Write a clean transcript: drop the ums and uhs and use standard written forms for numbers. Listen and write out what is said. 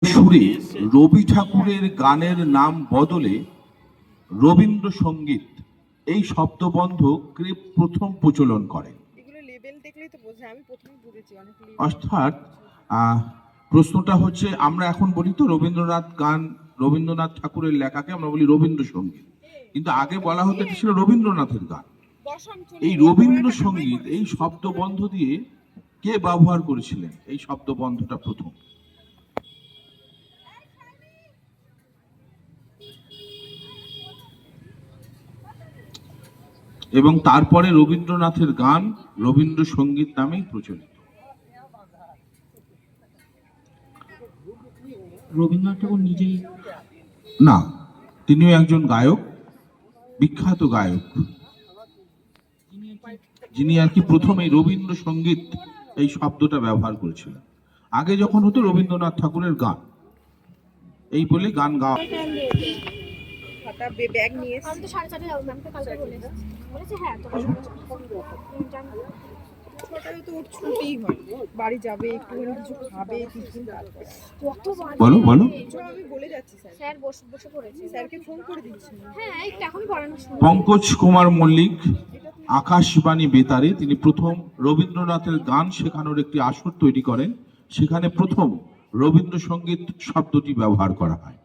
সুরে রবি ঠাকুরের গানের নাম বদলে রবীন্দ্রসঙ্গীত এই শব্দবন্ধ প্রথম প্রচলন করেন। অর্থাৎ প্রশ্নটা হচ্ছে, আমরা এখন বলি তো রবীন্দ্রনাথ গান, রবীন্দ্রনাথ ঠাকুরের লেখাকে আমরা বলি রবীন্দ্রসঙ্গীত, কিন্তু আগে বলা হতো এটা ছিল রবীন্দ্রনাথের গান। এই রবীন্দ্রসঙ্গীত এই শব্দবন্ধ দিয়ে কে ব্যবহার করেছিলেন? এই শব্দবন্ধটা প্রথম এবং তারপরে রবীন্দ্রনাথের গান রবীন্দ্রসঙ্গীত নামেই প্রচলিত। রবীন্দ্রনাথ ঠাকুর নিজেই না, তিনিও একজন গায়ক, বিখ্যাত গায়ক, যিনি আর কি প্রথম এই রবীন্দ্রসঙ্গীত এই শব্দটা ব্যবহার করেছিলেন। আগে যখন হতো রবীন্দ্রনাথ ঠাকুরের গান, এই বলে গান গাওয়া। ব্যাগ নিয়ে আমি তো 4:30 যাবো, ম্যামকে কালকে বলেছে হ্যাঁ তো ছটায় তো ওর ছুটি হয়, বাড়ি যাবে, একটুখানি কিছু খাবে, টিফিন, তারপর বলো বলো। আমি বলে যাচ্ছি স্যার, স্যার বসে পড়েছে, স্যারকে ফোন করে দিচ্ছি। হ্যাঁ একটু এখনই পড়ানো শুরু। পঙ্কজ কুমার মল্লিক, আকাশবাণী বেতারে তিনি প্রথম রবীন্দ্রনাথের গান শেখানোর একটি আসর তৈরি করেন। সেখানে প্রথম রবীন্দ্রসঙ্গীত শব্দটি ব্যবহার করা হয়।